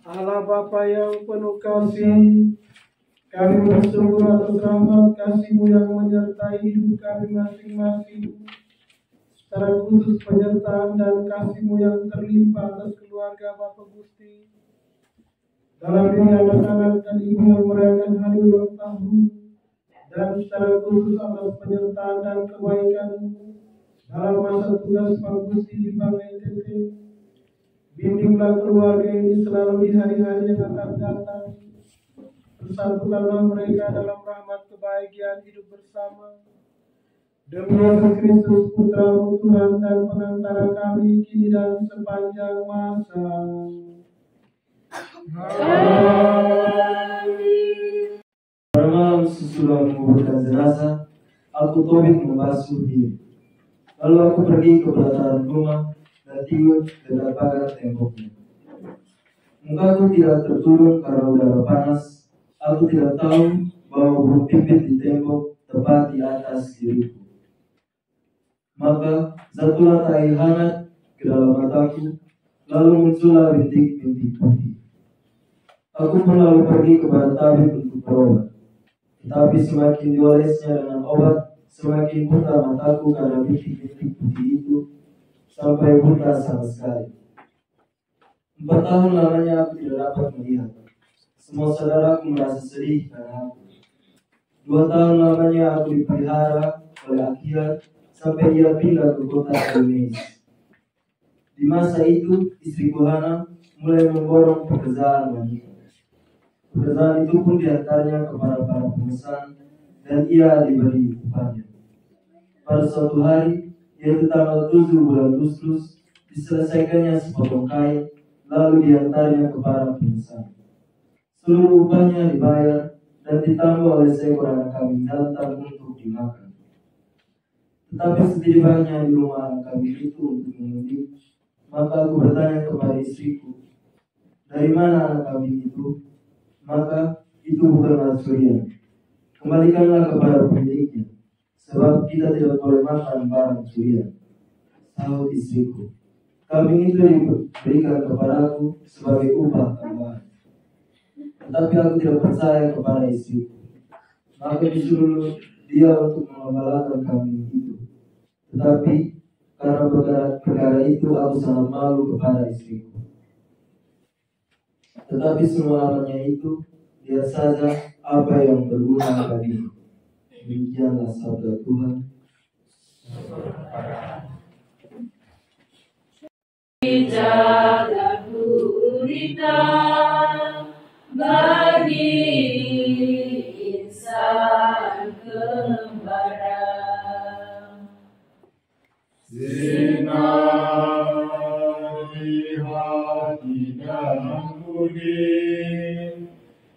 Allah Bapa yang penuh kasih, kami bersyukur atas rahmat kasih-Mu yang menyertai hidup kami masing-masing. Secara khusus penyertaan dan kasih-Mu yang terlimpah atas keluarga Bapak Gusti. Dalam ini anak-anak dan ibu yang merayakan hari ulang tahun, dan secara khusus atas penyertaan dan kebaikan-Mu dalam masa tugas Pak Gusti di Bank NTT. Bimbinglah keluarga ini selalu di hari-hari yang akan datang. Persatukanlah mereka dalam rahmat kebahagiaan hidup bersama. Demi Yesus Kristus Putra-Mu Tuhan dan Pengantara kami kini dan sepanjang masa. Pada malam sesudah menguburkan jenazah, aku Tobit membasuh diri. Lalu aku pergi ke pelataran rumah dan tidur dekat pagar temboknya. Mukaku tidak terturun karena udara panas. Aku tidak tahu bahwa burung pipit di tembok tepat di atas diriku. Maka jatuhlah tai hangat ke dalam mataku, lalu muncullah bintik-bintik putih. Aku pun lalu pergi kepada tabib untuk berobat. Tetapi semakin diolesnya dengan obat, semakin buta mataku karena bintik-bintik putih itu, sampai buta sama sekali. 4 tahun lamanya aku tidak dapat melihat. Semua saudaraku merasa sedih karena aku. 2 tahun lamanya aku dipelihara oleh Akiat sampai ia pindah ke kota Indonesia. Di masa itu, istriku Hana mulai memborong pekerjaan wanita. Pekerjaan itu pun diantaranya kepada para pemesan dan ia diberi upahnya. Pada suatu hari, yaitu tanggal 7 bulan Agustus, diselesaikannya sepotong kain, lalu diantaranya kepada pemesan. Seluruh upahnya dibayar dan ditambah oleh seekor anak kambing jantan untuk dimakan. Tetapi setibanya di rumah anak kambing itu untuk mengundi, maka aku bertanya kepada istriku, dari mana anak kambing itu? Maka itu bukanlah curian. Kembalikanlah kepada pemiliknya, sebab kita tidak boleh makan barang curian. Sahut istriku, kambing itu diberikan kepadaku sebagai upah tambahan. Tetapi aku tidak percaya kepada istriku. Maka disuruh dia untuk mengembalakan kambing itu. Tetapi karena perkara itu aku sangat malu kepada istriku. Tetapi semuanya itu, lihat saja apa yang berguna bagimu. Demikianlah sabda Tuhan. Jaga gurita bagi insan kembara. Sinari hati dan budi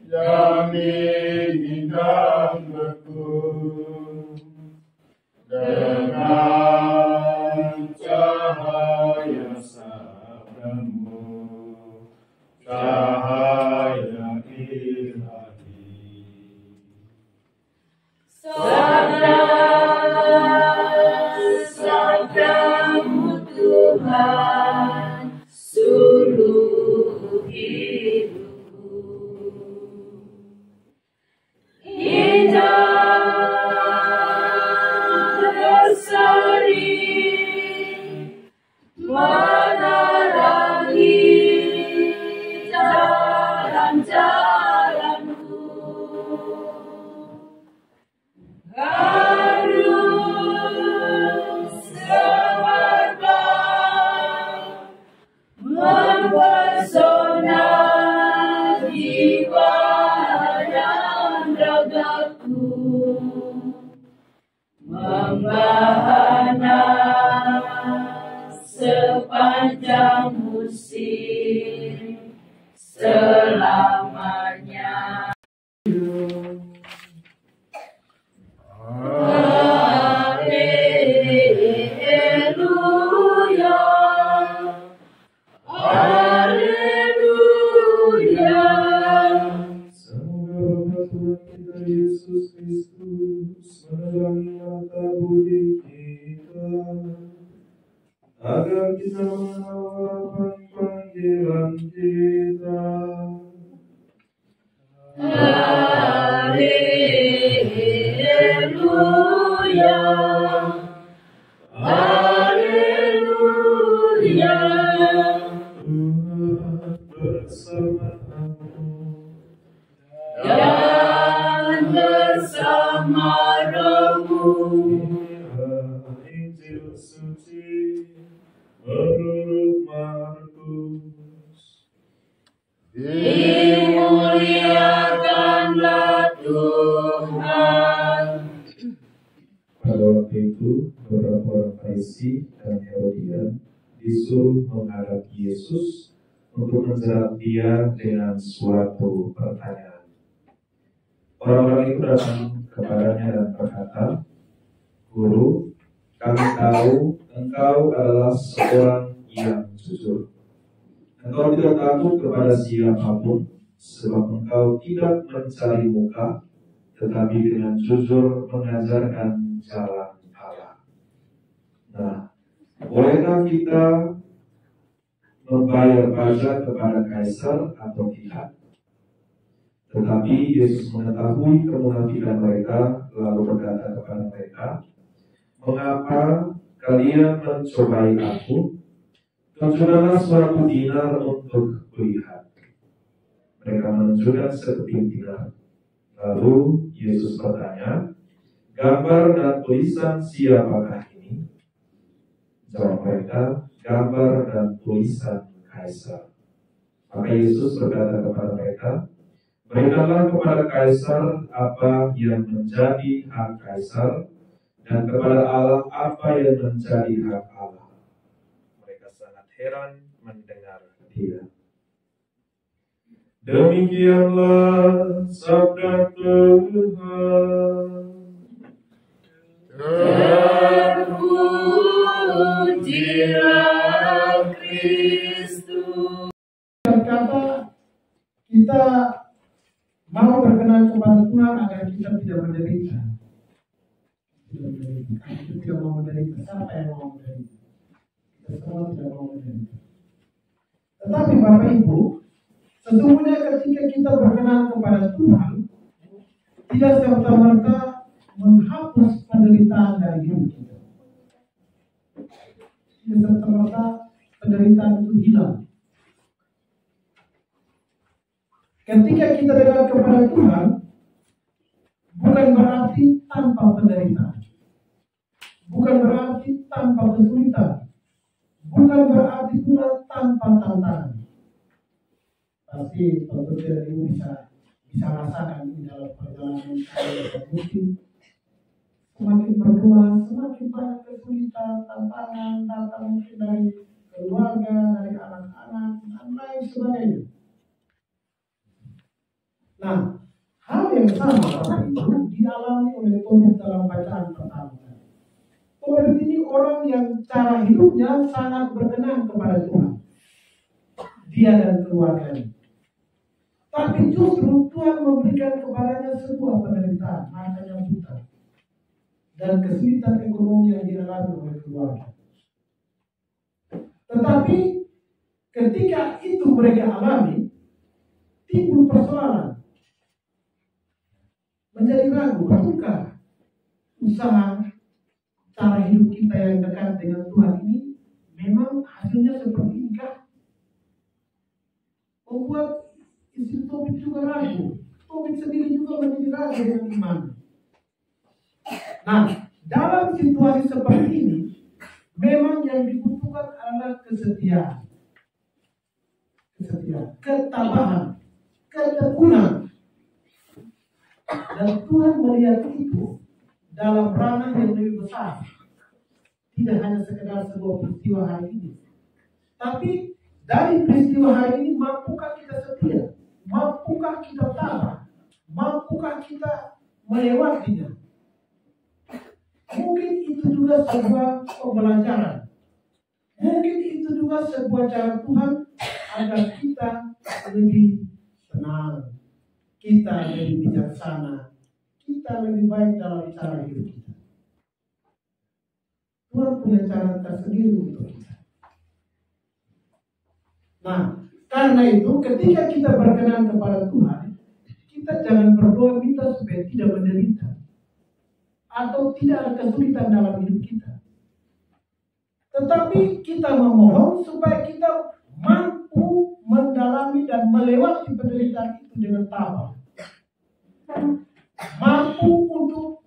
yang diindah beku dengan cahaya sabdamu, cahaya ilahi. Sabdamu Tuhan, seluruh hidupku. Indah berseri menerangi jalan-jalanku. Harum semerbak mempesona jiwa dan ragaku, membahana sepanjang musim selamanya. Haleluya, haleluya. Semoga Tuhan kita Yesus Kristus menerangi mata budi kita, agar kita mengenal harapan panggilan kita. Haleluya, haleluya, Tuhan bersamamu. dan bersama rohmu. Injil suci menurut Markus. Dimuliakanlah Tuhan. Pada waktu itu, beberapa orang Farisi dan Herodian disuruh menghadap Yesus untuk menjerat Dia dengan suatu pertanyaan. Orang-orang itu datang kepadanya dan berkata, "Guru, kami tahu Engkau adalah seorang yang jujur. Engkau tidak takut kepada siapapun, sebab Engkau tidak mencari muka, tetapi dengan jujur mengajarkan jalan Allah. Nah, bolehkah kita membayar pajak kepada Kaisar atau tidak?" Tetapi Yesus mengetahui kemunafikan mereka, lalu berkata kepada mereka, "Mengapa kalian mencobai aku? Tunjukkanlah suatu dinar untuk kulihat." Mereka menunjukkan sekeping dinar. Lalu Yesus bertanya, "Gambar dan tulisan siapakah ini?" Jawab mereka, "Gambar dan tulisan Kaisar." Maka Yesus berkata kepada mereka, "Berikanlah kepada Kaisar apa yang menjadi hak Kaisar, dan kepada Allah apa yang menjadi hak Allah." Mereka sangat heran mendengar Dia. Demikianlah sabda Tuhan. Terpujilah Kristus. Kata kita mau berkenan kepada Tuhan agar kita tidak menderita. Kita tidak mau menderita. Siapa yang mau menderita? Kita semua tidak mau menderita. Tetapi Bapak Ibu, sesungguhnya ketika kita berkenan kepada Tuhan, tidak serta-merta menghapus penderitaan dari hidup kita. Tidak serta-merta penderitaan itu hilang. Ketika kita dekat kepada Tuhan, bukan berarti tanpa penderitaan, bukan berarti tanpa kesulitan, bukan berarti pula tanpa tantangan. Pasti Bapak Ibu bisa rasakan di dalam perjalanan saya mungkin semakin berdoa, semakin banyak kesulitan, tantangan datang mungkin dari keluarga, dari anak-anak, dan lain sebagainya. Nah, hal yang sama Bapak Ibu dialami oleh Tobit dalam bacaan pertama. Tobit ini orang yang cara hidupnya sangat berkenan kepada Tuhan, dia dan keluarganya. Tapi justru Tuhan memberikan kepadanya sebuah penderitaan, matanya buta, dan kesulitan ekonomi yang dialami oleh keluarga. Tetapi ketika itu mereka alami, timbul persoalan. Menjadi ragu, betulkah usaha cara hidup kita yang dekat dengan Tuhan ini memang hasilnya seperti inikah? Membuat istri Tobit juga ragu. Tobit sendiri juga menjadi ragu dengan iman. Nah, dalam situasi seperti ini, memang yang dibutuhkan adalah kesetiaan, ketabahan, ketekunan. Dan Tuhan melihat itu dalam ranah yang lebih besar. Tidak hanya sekedar sebuah peristiwa hari ini, tapi dari peristiwa hari ini mampukah kita setia? Mampukah kita tabah? Mampukah kita melewatinya? Mungkin itu juga sebuah pembelajaran. Mungkin itu juga sebuah cara Tuhan agar kita lebih tenang, kita lebih bijaksana, kita lebih baik dalam cara hidup kita. Tuhan punya cara tersendiri untuk kita. Nah, karena itu ketika kita berkenan kepada Tuhan, kita jangan berdoa minta supaya tidak menderita atau tidak ada kesulitan dalam hidup kita. Tetapi kita memohon supaya kita mampu mendalami dan melewati penderitaan itu dengan tabah. Mampu untuk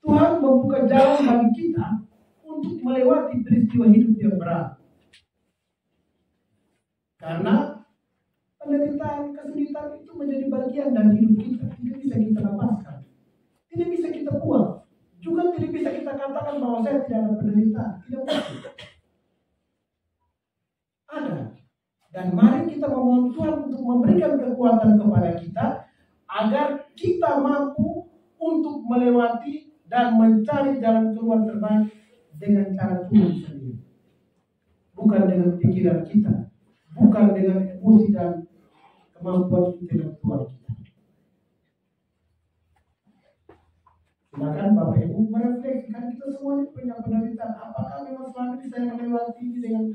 Tuhan membuka jalan bagi kita untuk melewati peristiwa hidup yang berat. Karena penderitaan, kesulitan itu menjadi bagian dari hidup kita. Tidak bisa kita lepaskan. Tidak bisa kita buang. Juga tidak bisa kita katakan bahwa saya tidak ada penderitaan. Tidak mungkin. Ada. Dan mari kita memohon Tuhan untuk memberikan kekuatan kepada kita agar kita mampu untuk melewati dan mencari jalan keluar terbaik dengan cara Tuhan sendiri. Bukan dengan pikiran kita. Bukan dengan emosi dan kemampuan intelektual kita. Silakan Bapak Ibu merefleksikan, kita semuanya punya penderitaan. Apakah memang selama ini saya melewati ini dengan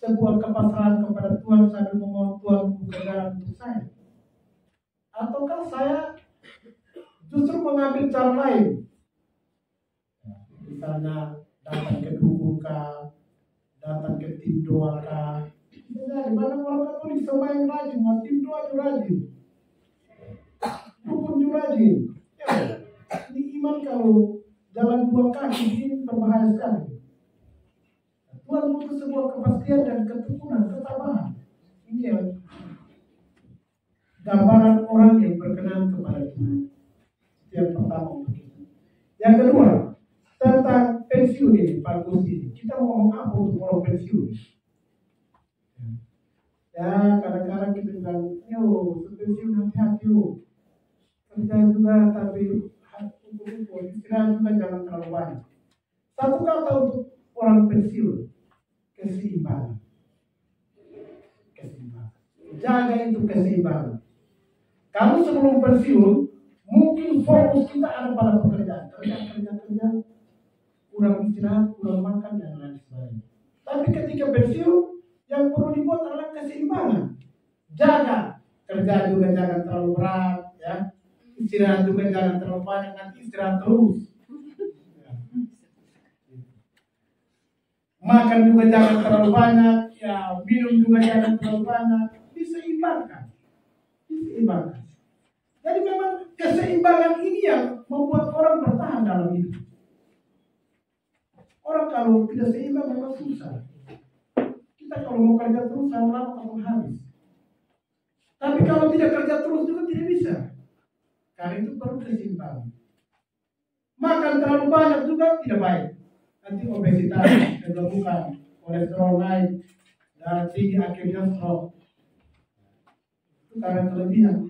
sebuah kepasrahan kepada Tuhan sambil memohon Tuhan buka jalan untuk saya? Ataukah saya justru mengambil cara lain? Misalnya datang ke dukung kah, datang ke tim doa kah? Jadi banyak orang Katolik sama yang rajin, tim doa juga rajin, dukun juga rajin. Ya, ini iman kalau jalan dua kaki ini berbahaya sekali. Tuhan butuh sebuah kepastian dan ketekunan, ketabahan. Ini yang gambaran orang yang berkenan kepada Tuhan. Yang pertama untuk kita. Yang kedua, tentang pensiun ini, Pak Gusti. Kita mau ngomong apa untuk orang pensiun? Ya, kadang-kadang kita bilang, yo, pensiun hati-hati yo. Kerja juga, tapi istirahat juga jangan terlalu banyak. Satu kata untuk orang pensiun, keseimbangan. Keseimbangan. Jaga itu keseimbangan. Kamu sebelum pensiun, mungkin fokus kita ada pada pekerjaan. Kerja, kurang istirahat, kurang makan, dan lain sebagainya. Tapi ketika pensiun, yang perlu dibuat adalah keseimbangan. Jaga. Kerja juga jangan terlalu berat, ya. Istirahat juga jangan terlalu banyak, nanti istirahat terus. Ya. Makan juga jangan terlalu banyak, ya. Minum juga jangan terlalu banyak. Diseimbangkan. Diseimbangkan. Jadi memang keseimbangan ini yang membuat orang bertahan dalam hidup. Orang kalau tidak seimbang memang susah. Kita kalau mau kerja terus lama-lama akan habis. Tapi kalau tidak kerja terus juga tidak bisa. Karena itu perlu keseimbangan. Makan terlalu banyak juga tidak baik. Nanti obesitas, kegemukan, kolesterol naik, dan tinggi akhirnya stroke. Itu karena kelebihan.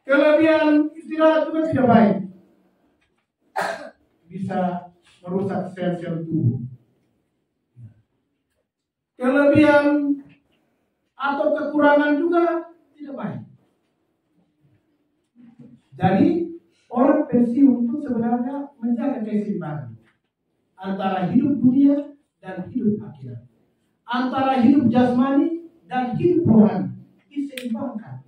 Kelebihan istirahat juga tidak baik. Bisa merusak sel-sel tubuh. Kelebihan atau kekurangan juga tidak baik. Jadi orang pensiun itu sebenarnya menjaga keseimbangan antara hidup dunia dan hidup akhirat, antara hidup jasmani dan hidup rohani, diseimbangkan.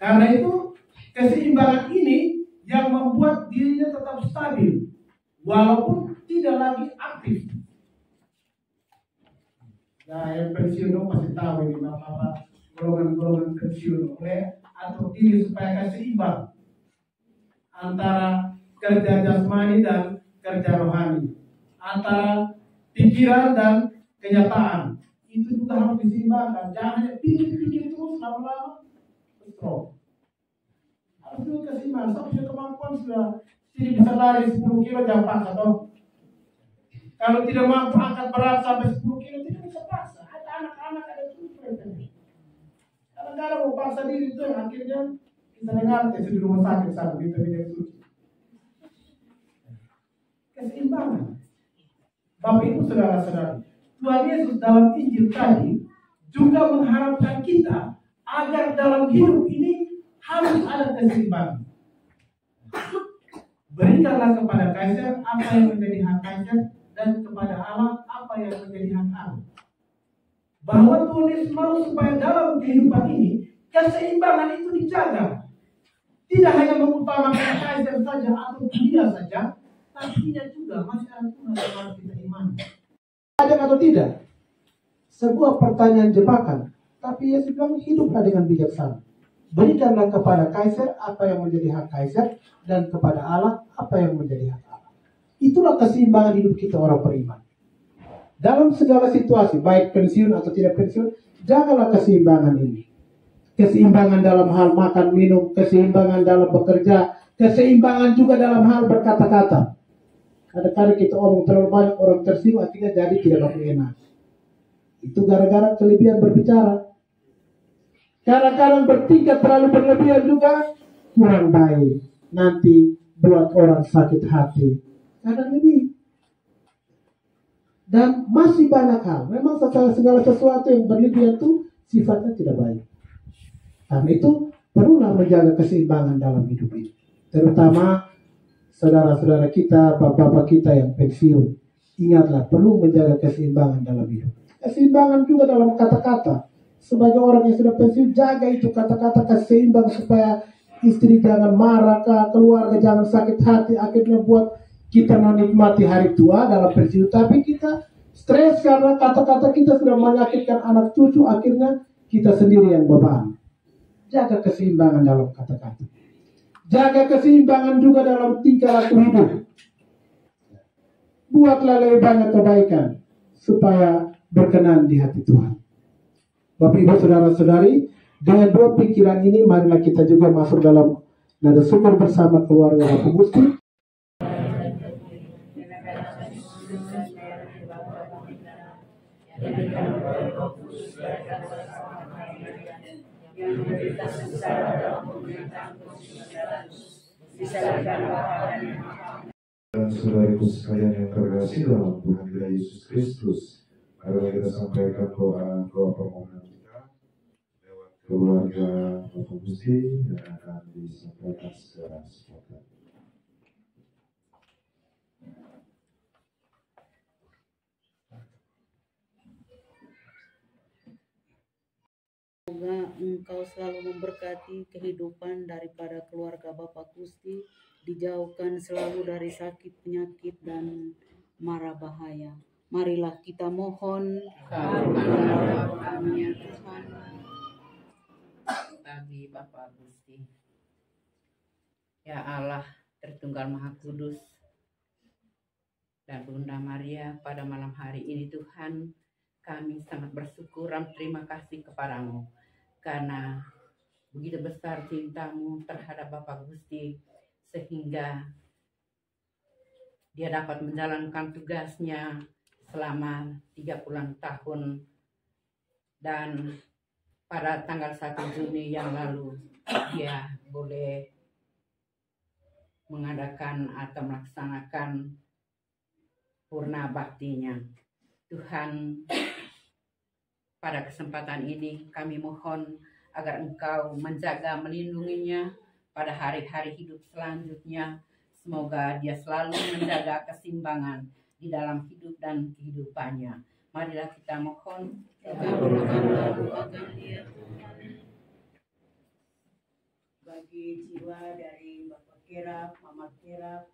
Karena itu keseimbangan ini yang membuat dirinya tetap stabil walaupun tidak lagi aktif. Nah, yang pensiun dong pasti tahu ini apa golongan-golongan pensiun oleh atur diri supaya seimbang antara kerja jasmani dan kerja rohani, antara pikiran dan kenyataan. Itu juga harus diseimbangkan. Jangan hanya pikir terus lama-lama stroke. Harus juga keseimbangan. Saya punya kemampuan sudah bisa lari 10 kilo jam paksa toh. Kalau tidak mampu angkat berat sampai 10 kilo tidak bisa paksa. Ada anak-anak ada super. Kadang-kadang mau paksa diri itu akhirnya kita dengar di rumah sakit sama kita tidak suci. Keseimbangan. Bapak Ibu saudara-saudara, Tuhan Yesus dalam Injil tadi juga mengharapkan kita agar dalam hidup ini harus ada keseimbangan. Berikanlah kepada Kaisar apa yang menjadi hak Kaisar dan kepada Allah apa yang yang menjadi hak Allah. Bahwa Tuhan Yesus mau supaya dalam kehidupan ini keseimbangan itu dijaga. Tidak hanya mengutamakan kaisar saja atau dia saja, tapi dia juga masih ada Tuhan yang harus kita imani. Ada atau tidak? Sebuah pertanyaan jebakan. Tapi Yesus bilang hiduplah dengan bijaksana. Berikanlah kepada kaisar apa yang menjadi hak kaisar, dan kepada Allah apa yang menjadi hak Allah. Itulah keseimbangan hidup kita orang beriman. Dalam segala situasi, baik pensiun atau tidak pensiun, jagalah keseimbangan ini. Keseimbangan dalam hal makan minum, keseimbangan dalam bekerja, keseimbangan juga dalam hal berkata-kata. Kadang-kadang kita omong terlalu banyak, orang tersinggung, akhirnya jadi tidak enak. Itu gara-gara kelebihan berbicara. Kadang-kadang bertingkat terlalu berlebihan juga kurang baik. Nanti buat orang sakit hati. Kadang lebih. Dan masih banyak hal. Memang segala sesuatu yang berlebihan itu sifatnya tidak baik. Karena itu perlulah menjaga keseimbangan dalam hidup ini. Terutama saudara-saudara kita, bapak-bapak kita yang pensiun. Ingatlah, perlu menjaga keseimbangan dalam hidup. Keseimbangan juga dalam kata-kata. Sebagai orang yang sudah pensiun, jaga itu kata-kata keseimbang supaya istri jangan marah, keluarga jangan sakit hati. Akhirnya buat kita menikmati hari tua dalam pensiun. Tapi kita stres karena kata-kata kita sudah menyakitkan anak cucu. Akhirnya kita sendiri yang beban. Jaga keseimbangan dalam kata-kata. Jaga keseimbangan juga dalam tingkah laku hidup. Buatlah lebih banyak kebaikan supaya berkenan di hati Tuhan. Bapak Ibu saudara-saudari, dengan dua pikiran ini marilah kita juga masuk dalam nada syukur bersama keluarga Bapak Gusti. Dan saudaraku sekalian yang terkasih dalam Tuhan kita Yesus Kristus, mari kita sampaikan doa permohonan kita lewat keluarga Bapak Gusti yang akan disampaikan secara spontan. Semoga Engkau selalu memberkati kehidupan daripada keluarga Bapak Gusti, dijauhkan selalu dari sakit, penyakit, dan mara bahaya. Marilah kita mohon Kabulkanlah kami ya Tuhan, bagi Bapak Gusti. Ya Allah, Tritunggal Maha Kudus, dan Bunda Maria, pada malam hari ini Tuhan, kami sangat bersyukur dan terima kasih kepadamu. Karena begitu besar cintamu terhadap Bapak Gusti, sehingga dia dapat menjalankan tugasnya selama 30 tahun. Dan pada tanggal 1 Juni yang lalu, dia boleh mengadakan atau melaksanakan purna baktinya. Tuhan, pada kesempatan ini kami mohon agar Engkau menjaga, melindunginya pada hari-hari hidup selanjutnya. Semoga dia selalu menjaga keseimbangan di dalam hidup dan kehidupannya. Marilah kita mohon. bagi jiwa dari Bapak Kira, Mama Kira,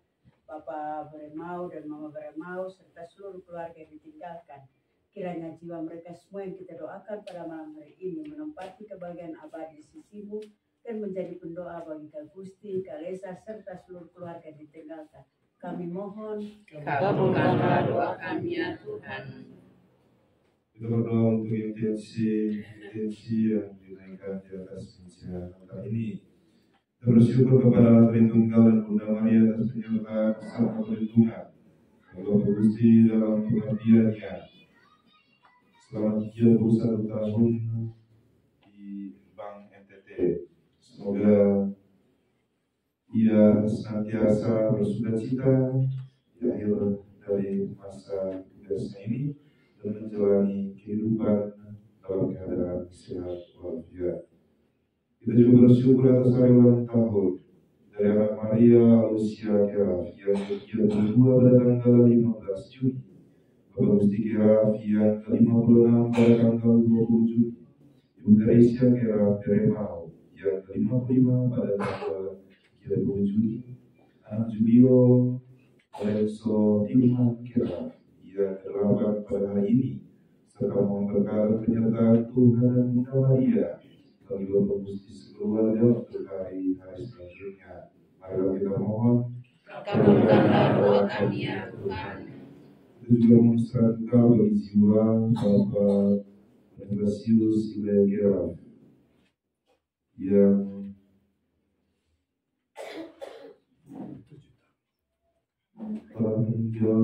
Bapak Beremau dan Mama Beremau, serta seluruh keluarga yang ditinggalkan. Kiranya jiwa mereka semua yang kita doakan pada malam hari ini menempati kebahagiaan abadi di sisimu dan menjadi pendoa bagi Kak Gusti, Kak Lesa, serta seluruh keluarga yang ditinggalkan. Kami mohon, Kabulkanlah doa kami ya Tuhan. Kita berdoa untuk intensi yang dinaikkan di atas pensiunan kita ini. Kita bersyukur kepada Allah Tritunggal dan Bunda Maria atas penyertaan serta perlindungan Bapak Gusti dalam pengabdiannya selama 31 tahun di Bank NTT. Semoga ia senantiasa bersukacita di akhir dari masa tugasnya ini dan menjalani kehidupan dalam keadaan sehat walafiat. Kita juga bersyukur atas hari ulang tahun dari anak Maria Lucia Kira yang berdua pada tanggal 15 Juni Bapak Gusti Kira yang ke-56 pada tanggal 20 Juni. Ibu Teresia Kira Peremau yang ke-55 pada tanggal 30 Juni. Anak Julio Lorenzo Tilman Kira yang ke-8 pada hari ini, serta memberkati penyertaan Tuhan dan Bunda Maria bagi Bapak Gusti sekeluarga untuk hari-hari selanjutnya. Marilah kita mohon, Kabulkanlah doa kami ya Tuhan. kita juga mengucapkan duka bagi jiwa Bapak Ignatius Ibrahim Kira yang telah meninggal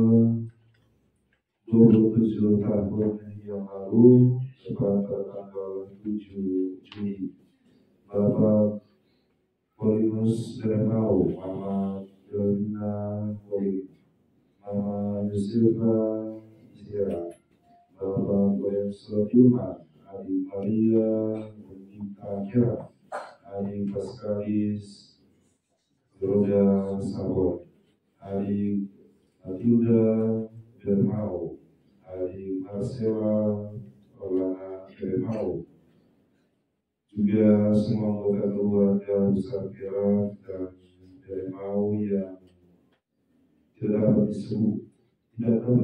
27 tahun yang lalu tepat pada tanggal 7 Juni. Bapak Polimus Deremau, Mama Delina Polim, Mama Yusilva Zira, Bapak Lorenzo Tilman, Adik Maria Bukita Kira, Adik Paskalis Roda Sabon, Adik Matilda Dermau, Adik Marcela Rolana Dermau, juga semua anggota keluarga besar Kira dan Dermau yang tidak dapat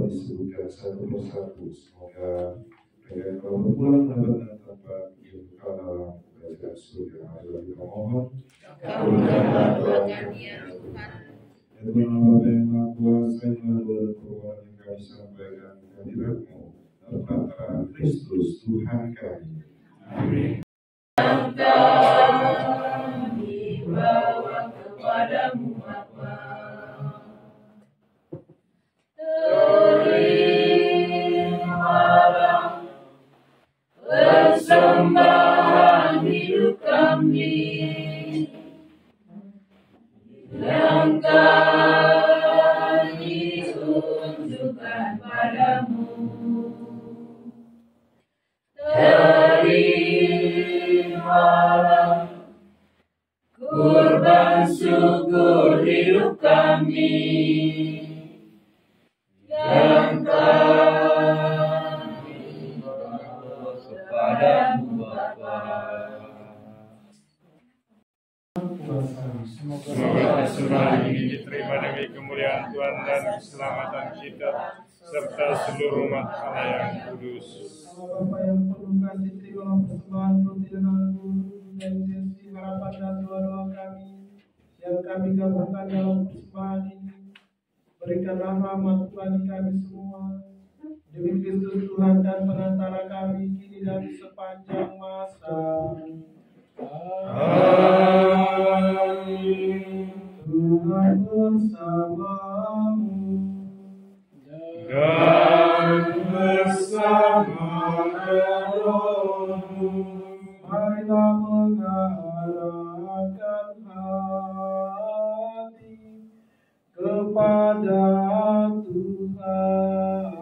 disebutkan satu persatu. Semoga mereka kalau berpulang mendapatkan tempat yang kekal dalam kerajaan surga. Marilah kita mohon. Kabulkanlah doa kami ya Tuhan. Ya Tuhan Allah yang Maha Kuasa, yang Maha Doa dan permohonan yang kami sampaikan kehadirat-Mu dalam perantara Kristus Tuhan kami. Amin. Kami bawa kepadamu Bapa. Terimalah persembahan hidup kami yang kami tunjukkan padamu. Terimalah kurban syukur hidup kami yang kami bawa kepadamu Bapa. Semoga persembahan ini diterima demi kemuliaan Tuhan dan keselamatan kita serta seluruh umat Allah yang kudus. Bapa yang penuh kasih, terimalah persembahan roti dan anggur dan intensi harapan dan doa-doa kami yang kami gabungkan dalam persembahan ini. Berikanlah rahmat bagi kami semua demi Kristus Tuhan dan penantara kami kini dan sepanjang masa. Amin. Tuhan bersamamu Dan bersama rohmu. marilah mengarahkan hati kepada Tuhan.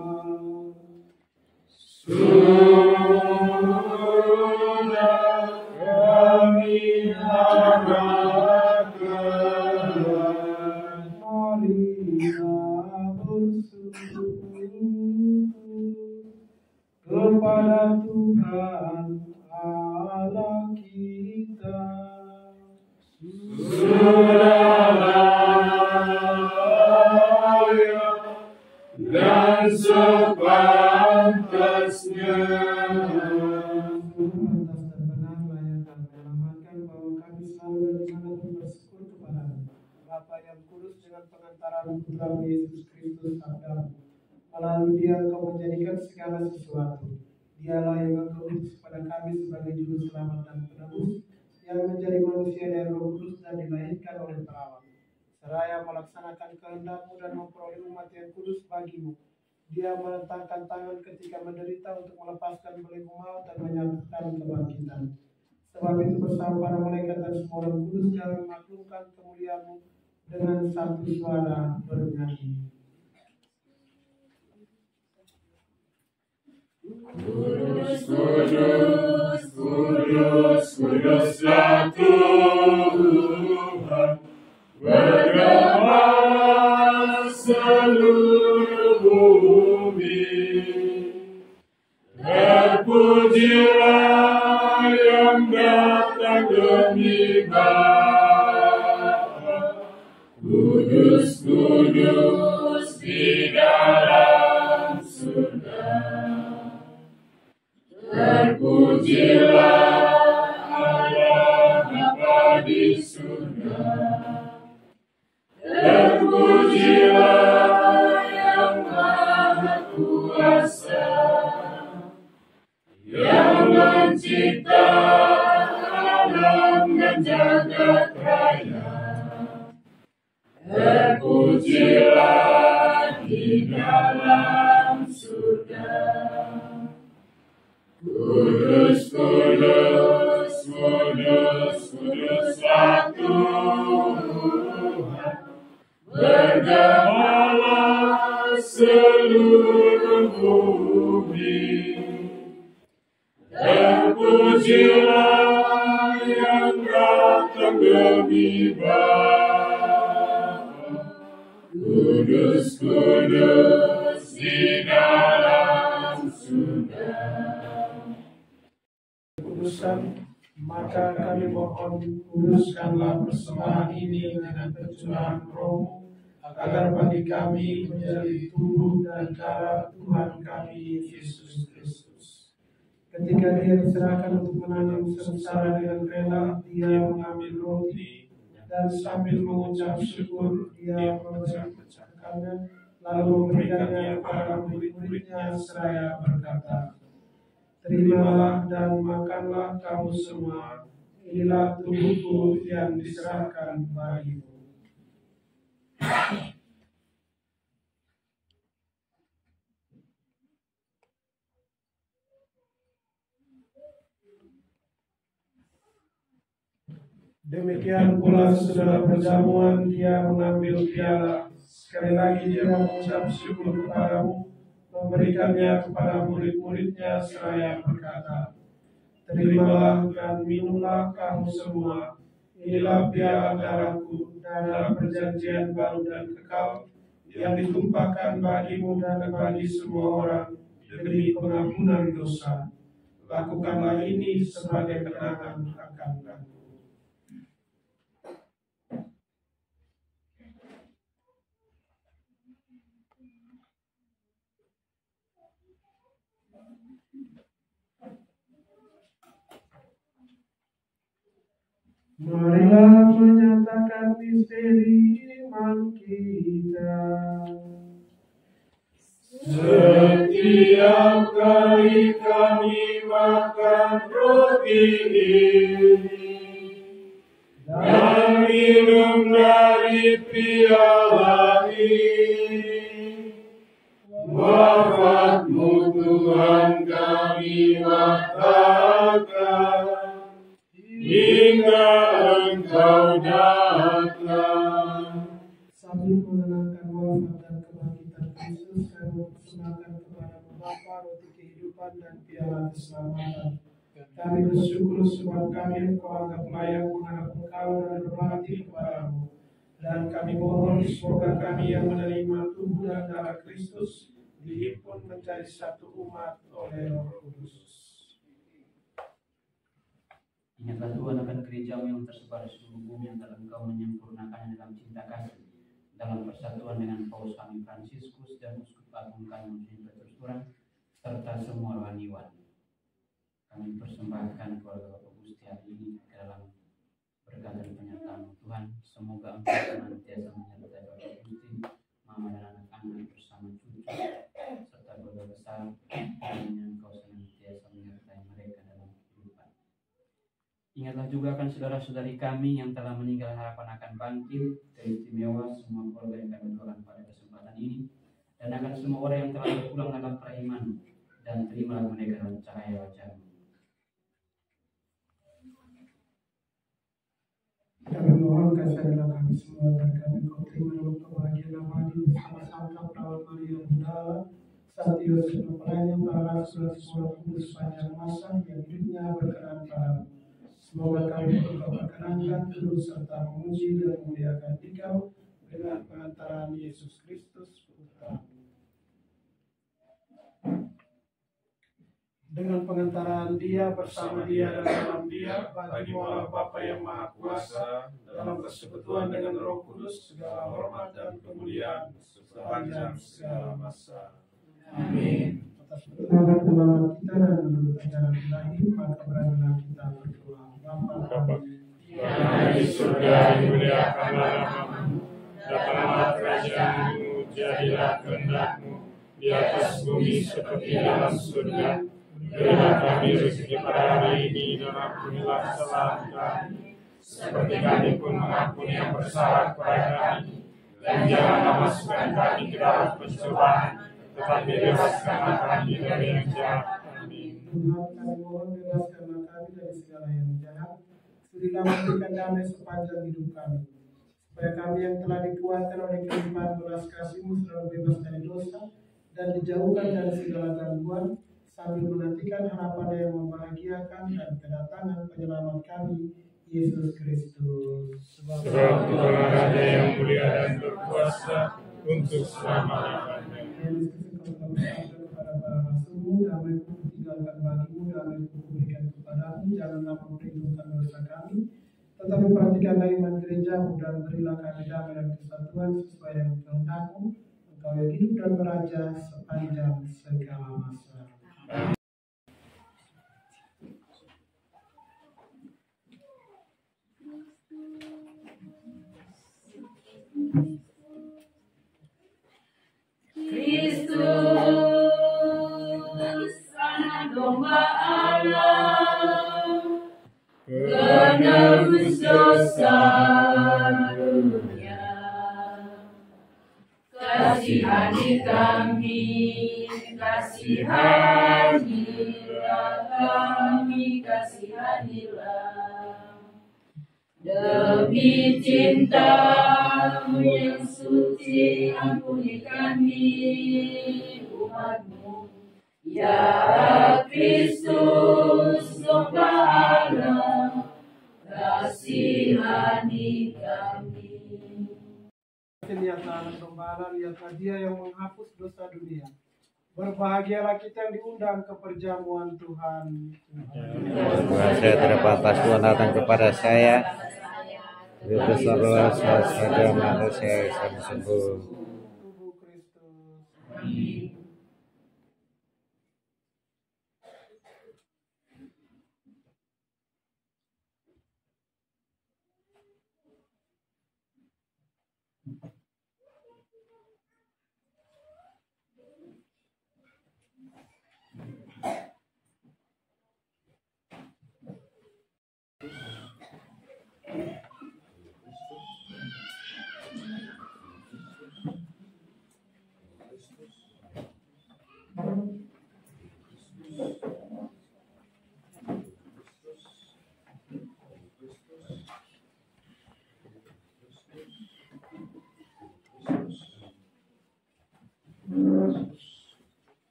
Sudah kami harapkan. Marilah bersujud kepada Tuhan Allah kita. Dan sepantasnya. Tuhan atas dan benar layakan menyelamatkan bahwa kami selalu dan dimanapun bersyukur kepada Bapa yang kudus dengan pengantaran Putra Yesus Kristus Sabda. Melalui Dia Engkau menjadikan segala sesuatu. Dialah yang Engkau utus kepada kami sebagai juru selamat dan penebus yang menjadi manusia dari Roh Kudus dan dilahirkan oleh perawan. Seraya melaksanakan kehendak-Mu dan memperoleh umat yang kudus bagi-Mu. Dia meletakkan tangan ketika menderita untuk melepaskan belenggu maut dan menyatakan kebangkitan. Sebab itu bersama para malaikat dan semua orang kudus kami memaklumkan kemuliaan-Mu dengan satu suara bernyanyi. Kudus, kudus, kudus, kuduslah Tuhan, bergema seluruh bumi. Terpujilah yang datang demi Bapa. Kudus, kudus di dalam surga. Terpujilah Allah Bapa di surga. Terpujilah yang Maha Kuasa, yang mencipta alam dan jagat raya. Terpujilah di dalam surga. Kudus, kudus, kudus, kuduslah Tuhan, bergembala seluruh bumi. Terpujilah yang datang demi Bapa. Kudus, kudus di dalam surga. Kudusan, maka kami mohon, kuduskanlah persembahan ini dengan pencurahan Roh-Mu, agar bagi kami menjadi tubuh dan darah Tuhan kami Yesus Kristus. Ketika Dia diserahkan untuk menanggung sengsara dengan rela, Dia mengambil roti dan sambil mengucap syukur, Dia memecahkannya, lalu memberikannya kepada murid-muridnya seraya berkata, "Terimalah dan makanlah kamu semua, inilah tubuhku yang diserahkan bagimu." Demikian pula sesudah perjamuan Dia mengambil piala. Sekali lagi Dia mengucap syukur kepadamu, memberikannya kepada murid-muridnya seraya berkata, "Terimalah dan minumlah kamu semua, inilah piala darahku, darah perjanjian baru dan kekal, yang ditumpahkan bagimu dan bagi semua orang demi pengampunan dosa. Lakukanlah ini sebagai kenangan akan aku." Marilah menyatakan misteri iman kita. Setiap kali kami makan roti ini dan minum dari piala ini, wafat-Mu Tuhan kami waktakan hingga Engkau datang. Sambil mengenangkan wafat dan kebangkitan Kristus, kami mempersembahkan kepada Bapa roti kehidupan dan piala keselamatan. Kami bersyukur sebab kami Engkau anggap layak menghadap Engkau dan berbakti kepadamu. Dan kami mohon semoga kami yang menerima tubuh dan darah Kristus dihimpun menjadi satu umat oleh Roh Kudus. Ingatlah Tuhan akan gereja-Mu yang tersebar di seluruh bumi, yang telah Engkau menyempurnakannya dalam cinta kasih, dalam persatuan dengan Paus kami Fransiskus dan Uskup Agung kami Monsignor Petrus Turang, serta semua rohaniwan. Kami persembahkan keluarga Bapak Gusti hari ini ke dalam berkat dan penyertaan Tuhan. Semoga Engkau senantiasa menyertai Bapak Gusti, Mama dan anak-anak bersama cucu, serta keluarga besar, dan Engkau senantiasa menyertai mereka dalam kehidupan. Ingatlah juga akan saudara-saudari kami yang telah meninggal, harapan akan bangkit, teristimewa semua keluarga yang kami doakan pada kesempatan ini, dan akan semua orang yang telah berpulang dalam periman, dan terimalah mereka dalam cahaya wajah-Mu. Kami mohon kasihanilah kami semua, dan kami Kau terima dalam kebahagiaan abadi bersama Santa Perawat Maria Bunda, saat Yosef mempelainya, para rasul dan semua kudus sepanjang masa yang hidupnya berkenan padamu. Semoga kami Engkau perkenankan turut serta memuji dan memuliakan Dikau dengan pengantaran Yesus Kristus Putra. dengan pengantaran Dia, bersama Dia, dan dalam Dia, bagi Allah Bapa yang Maha Kuasa, dalam persekutuan dengan Roh Kudus, segala hormat dan kemuliaan sepanjang segala masa. Amin. Atas pertolongan kita dan menurut ajaran ilahi, maka beranilah kita berdoa. Bapa yang di surga, dimuliakanlah namamu, datanglah kerajaanmu, jadilah kehendak-mu di atas bumi seperti dalam surga. Berilah kami rezeki pada hari ini, dan ampunilah kesalahan kami, seperti kami pun mengampuni yang bersalah kepada kami. Dan janganlah masukkan kami ke dalam pencobaan, tetapi bebaskanlah kami dari yang jahat. Amin. Tuhan, kami mohon bebaskanlah kami dari segala yang jahat. Sudahlah memberikan damai sepanjang hidup kami, supaya kami yang telah dikuatkan oleh kelimpahan belas kasih-Mu selalu bebas dari dosa dan dijauhkan dari segala gangguan, sambil menantikan harapan yang membahagiakan dan kedatangan penyelamat kami, Yesus Kristus. Sebab Tuhan ada yang mulia dan berkuasa untuk selama-lamanya. Kepada para rasul-Mu, damai-Ku tinggalkan bagimu, damai-Ku berikan kepadamu, janganlah memperhitungkan dosa kami, tetapi perhatikanlah iman gereja-Mu dan berilah kami damai dan kesatuan sesuai dengan kehendak-Mu, Engkau yang hidup dan beraja sepanjang segala masa. Kristus, Anak Domba Allah, penebus dosa dunia. Kasihani kami, kasihanilah kami, kasihanilah. Demi cinta-Mu yang suci, ampuni kami, umat-Mu. Ya Kristus, Domba Allah, kasihani kami. Lihatlah anak domba Allah, lihatlah Dia yang menghapus dosa dunia. Berbahagialah kita yang diundang ke perjamuan Tuhan. Tuhan, saya terbatas, Tuhan datang kepada saya. Berdoa saja maka saya sembuh. Tubuh Kristus.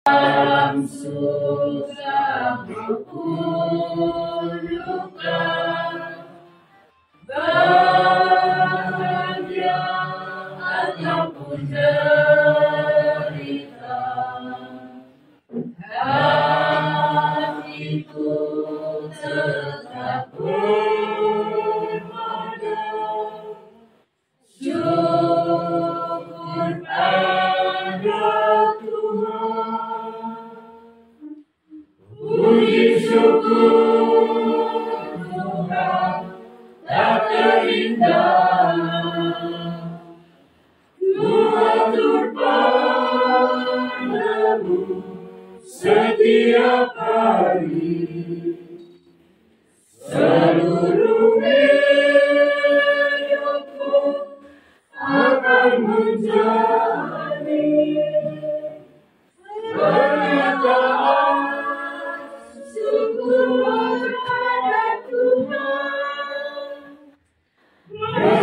Dalam susah maupun duka, bahagia ataupun derita, hatiku tetap berpada syukur pada puji syukur Tuhan tak terindah, ku atur padamu setiap hari, seluruh hidup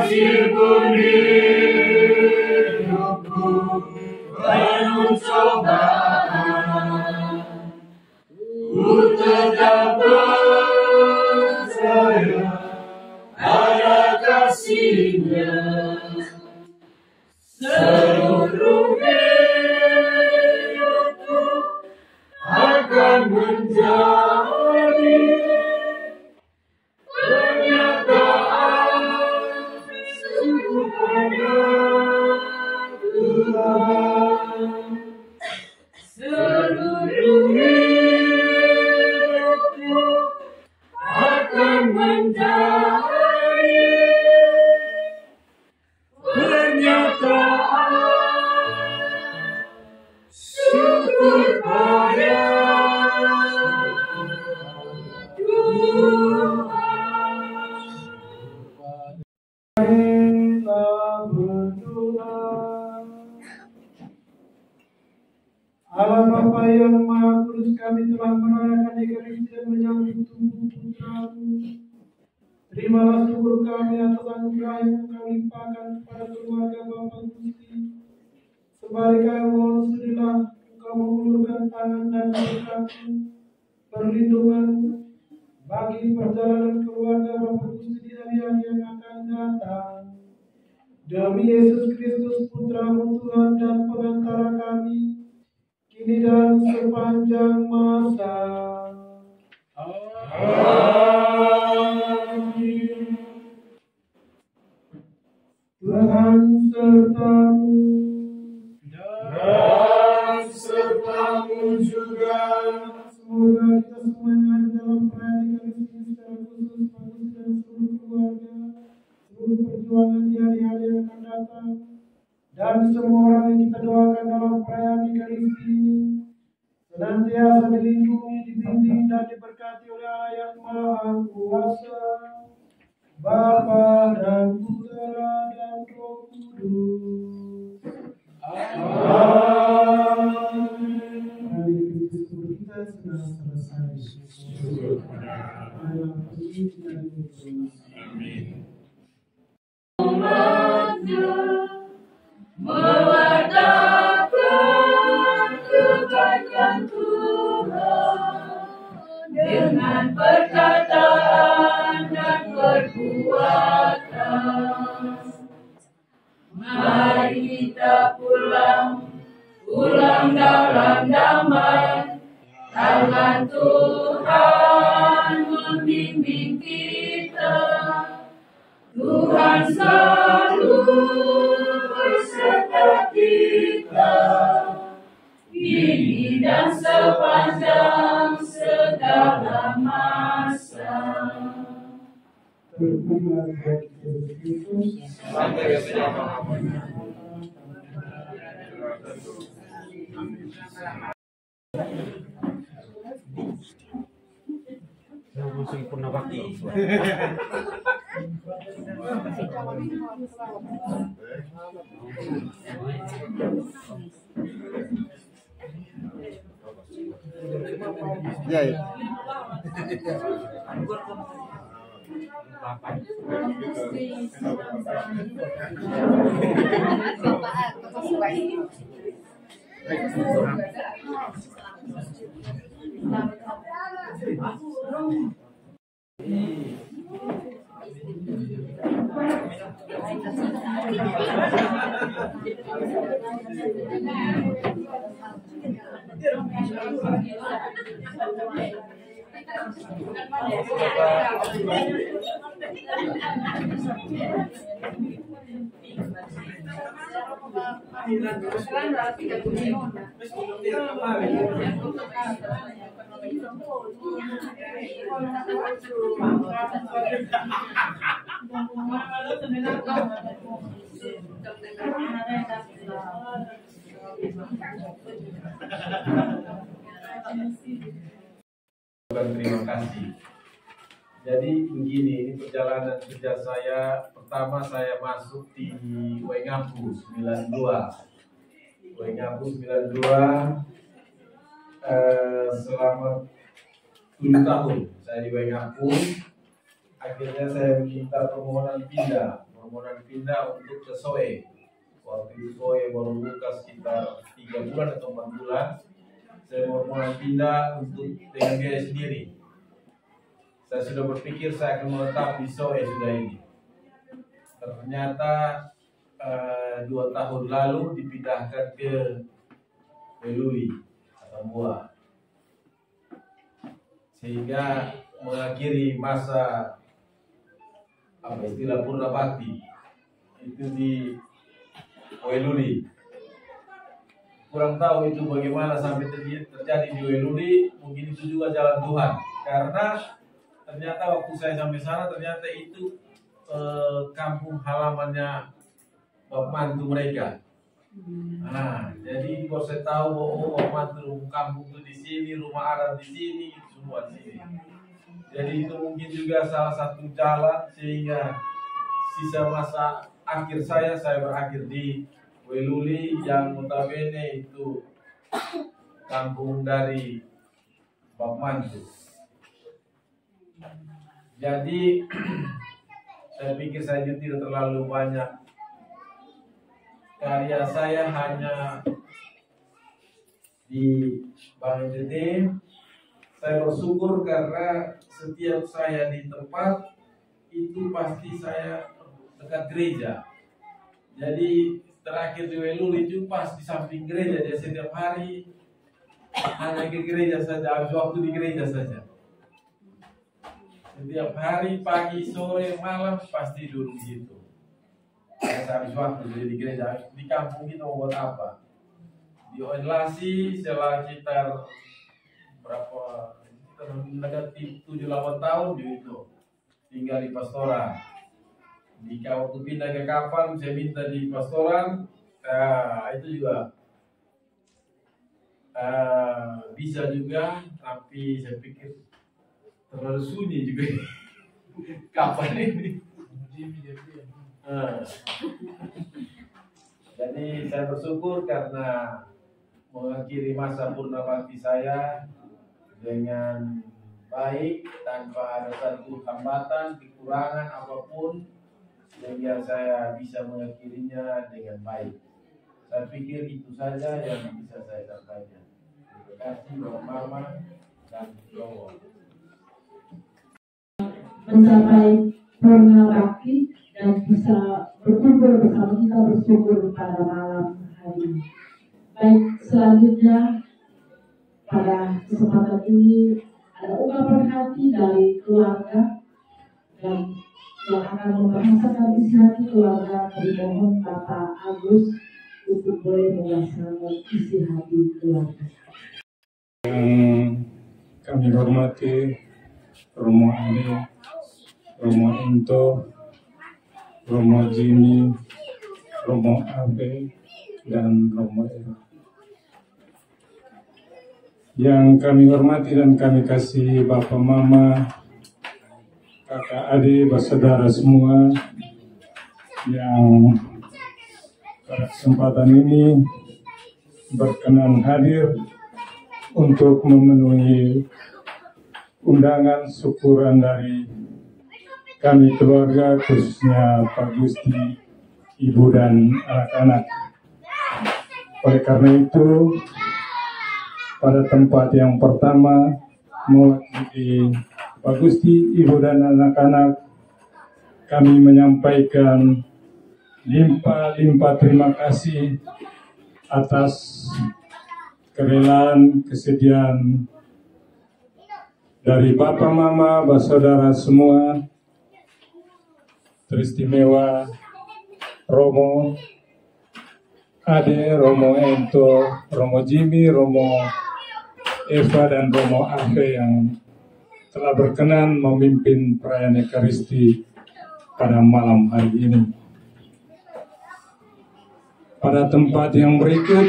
pasir pun hidupku penuh cobaan, ku tetap percaya pada kasih-Nya. Seluruh hidupku akan menjadi pernyataan syukur pada Tuhan. Seluruh hidupku akan menjadi pernyataan syukur pada Kita berdoa. Allah Bapa yang Maha Kudus, kami telah merayakan Ekaristi dan menyambut tubuh Putra-Mu. Terimalah syukur kami atas anugerah yang Engkau limpahkan kepada keluarga Bapak Gusti. Sembari kami mohon sudilah Engkau mengulurkan tangan dan berkati perlindungan bagi perjalanan keluarga Bapak Gusti di hari-hari yang akan datang. Demi Yesus Kristus Putra-Mu Tuhan dan pengantara kami, kini dan sepanjang masa. Amin. Tuhan serta-Mu dan serta-Mu juga. Semoga kita semuanya ada dalam perayaan Ekaristi secara khusus Bagus dan seluruh keluarga, seluruh perjuangan di hari-hari yang akan datang, dan semua orang yang kita doakan dalam perayaan Ekaristi ini senantiasa dilindungi, dibimbing, dan diberkati oleh Allah yang Maha Kuasa, Bapa dan Putra dan Roh Kudus. Amin. Hari kita sudah selesai. Amin. Mewartakan kebaikan Tuhan dengan perkataan dan perbuatan. Mari kita pulang dalam damai, tangan Tuhan membimbing kita. Tuhan selalu beserta kita, kini dan sepanjang segala masa. Ya, ya. Terima kasih. Jadi begini, ini perjalanan kerja saya. Pertama saya masuk di Wengapu 92. Wengapu 92 selama 7 tahun saya di Wengapu. Akhirnya saya minta permohonan pindah permohonan pindah untuk ke Soe. Waktu itu Soe baru buka sekitar 3 bulan atau 4 bulan. Saya permohonan pindah untuk dengan biaya sendiri. Saya sudah berpikir saya akan menetap di Soe sudah ini. Ternyata 2 tahun lalu dipindahkan ke Weluli atau Mua, sehingga mengakhiri masa istilah purna bakti itu di Weluli. Kurang tahu itu bagaimana sampai terjadi di Weluli. Mungkin itu juga jalan Tuhan, karena ternyata waktu saya sampai sana ternyata itu kampung halamannya bapak mantu mereka. Nah, jadi kalau saya tahu bahwa bapak mantu kampung itu di sini, rumah Arab di sini, semua di sini. Jadi itu mungkin juga salah satu jalan sehingga sisa masa akhir saya berakhir di Weluli yang notabene itu kampung dari bapak mantu. Jadi saya pikir saya juga tidak terlalu banyak karya, saya hanya di Bank NTT. Saya bersyukur karena setiap saya di tempat itu pasti saya dekat gereja. Jadi terakhir di Weluli itu pas di samping gereja, jadi setiap hari hanya ke gereja saja, habis waktu di gereja saja. Setiap hari pagi, sore, malam pasti duduk di situ. Saya habis waktu di gereja. Di kampung kita mau buat apa? Di Oenlasi sekitar berapa? Mendekati 7-8 tahun itu tinggal di pastoran. Jika waktu pindah ke Kapan, saya minta di pastoran. Itu juga bisa juga, tapi saya pikir terlalu sunyi juga Kapan ini. Jadi saya bersyukur karena mengakhiri masa purna bakti saya dengan baik, tanpa ada satu hambatan, kekurangan apapun, sehingga saya bisa mengakhirinya dengan baik. Saya pikir itu saja yang bisa saya sampaikan. Terima kasih Bapak Mama dan Romo. Mencapai purna bakti dan bisa berkumpul bersama kita bersyukur pada malam hari ini. Baik, selanjutnya pada kesempatan ini ada ungkapan hati dari keluarga dan yang akan membahasakan isi hati keluarga. Kami mohon Bapak Agus untuk boleh membahasakan isi hati keluarga. Yang kami hormati Romo Ade, Romo Ento, Romo Jimmy, Romo Abe, dan Romo Ero. Yang kami hormati dan kami kasih Bapak Mama, kakak adik, saudara semua yang pada kesempatan ini berkenan hadir untuk memenuhi undangan syukuran dari kami keluarga, khususnya Pak Gusti, Ibu dan anak-anak. Oleh karena itu, pada tempat yang pertama mewakili Pak Gusti, Ibu dan anak-anak, kami menyampaikan limpah-limpah terima kasih atas kerelaan, kesediaan dari Bapak Mama, saudara semua, teristimewa Romo Ade, Romo Ento, Romo Jimmy, Romo Eva, dan Romo Ave yang telah berkenan memimpin perayaan Ekaristi pada malam hari ini. Pada tempat yang berikut,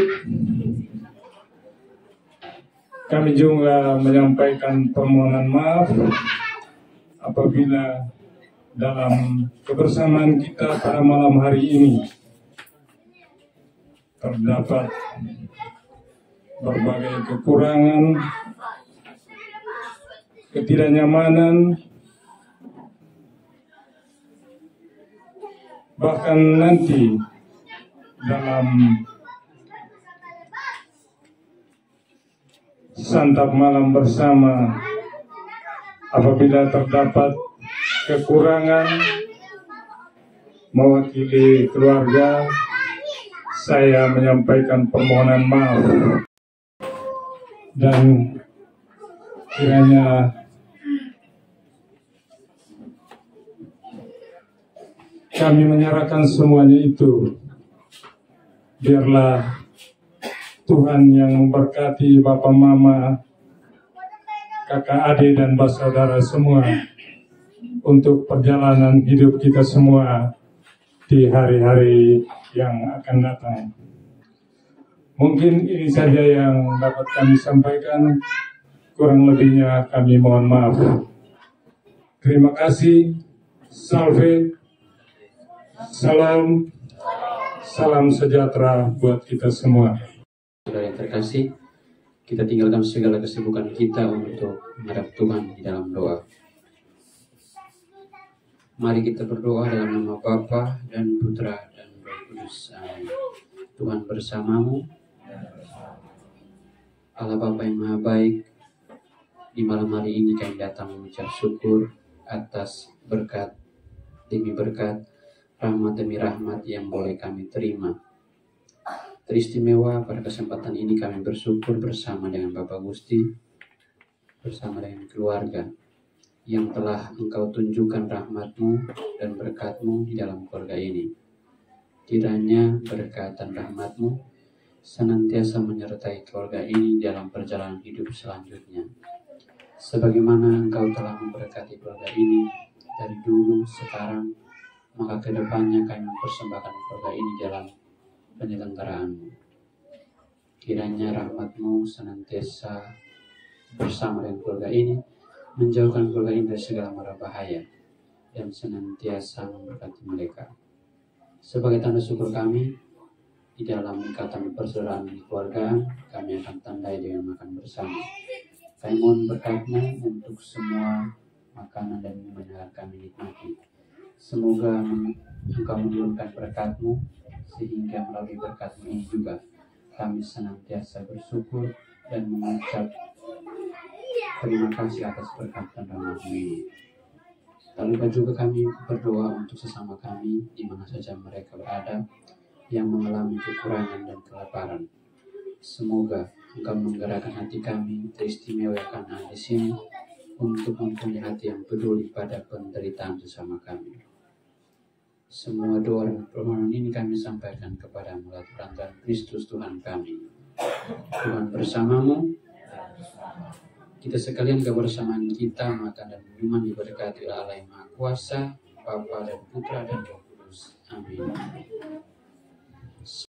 kami juga menyampaikan permohonan maaf apabila dalam kebersamaan kita pada malam hari ini terdapat berbagai kekurangan, ketidaknyamanan, bahkan nanti dalam santap malam bersama, apabila terdapat kekurangan, mewakili keluarga, saya menyampaikan permohonan maaf dan kiranya kami menyerahkan semuanya itu. Biarlah Tuhan yang memberkati Bapak Mama, kakak adik dan saudara semua untuk perjalanan hidup kita semua di hari-hari yang akan datang. Mungkin ini saja yang dapat kami sampaikan, kurang lebihnya kami mohon maaf. Terima kasih, salve, salam, salam sejahtera buat kita semua. Saudara yang terkasih, kita tinggalkan segala kesibukan kita untuk menghadap Tuhan di dalam doa. Mari kita berdoa dalam nama Bapa dan Putra dan Roh Kudus. Amin. Tuhan bersamamu, Allah Bapa yang Maha Baik, di malam hari ini kami datang mengucap syukur atas berkat demi berkat, rahmat demi rahmat yang boleh kami terima. Teristimewa pada kesempatan ini kami bersyukur bersama dengan Bapak Gusti, bersama dengan keluarga, yang telah Engkau tunjukkan rahmat-Mu dan berkat-Mu di dalam keluarga ini. Kiranya berkat dan rahmat-Mu senantiasa menyertai keluarga ini dalam perjalanan hidup selanjutnya. Sebagaimana Engkau telah memberkati keluarga ini dari dulu, sekarang, maka kedepannya kami mempersembahkan keluarga ini dalam penyelenggaraanmu. Kiranya rahmat-Mu senantiasa bersama dengan keluarga ini, menjauhkan keluarga ini dari segala mara bahaya, dan senantiasa memberkati mereka. Sebagai tanda syukur kami, di dalam ikatan persaudaraan kekeluargaan, kami akan tandai dengan makan bersama. Kami mohon berkat-Mu untuk semua makanan dan minuman yang akan kami nikmati. Semoga Engkau menurunkan berkat-Mu, sehingga melalui berkat-Mu ini juga kami senantiasa bersyukur dan mengucap terima kasih atas berkat dan rahmat-Mu ini. Tak lupa juga kami berdoa untuk sesama kami di mana saja mereka berada yang mengalami kekurangan dan kelaparan. Semoga Engkau menggerakkan hati kami, teristimewa karena di sini, untuk mempunyai hati yang peduli pada penderitaan sesama kami. Semua doa dan permohonan ini kami sampaikan kepada melalui perantara Kristus Tuhan kami. Tuhan bersamamu. Kita sekalian kebersamaan kita, makan dan minuman diberkati oleh Allah yang Maha Kuasa, Bapa dan Putra dan Roh Kudus. Amin.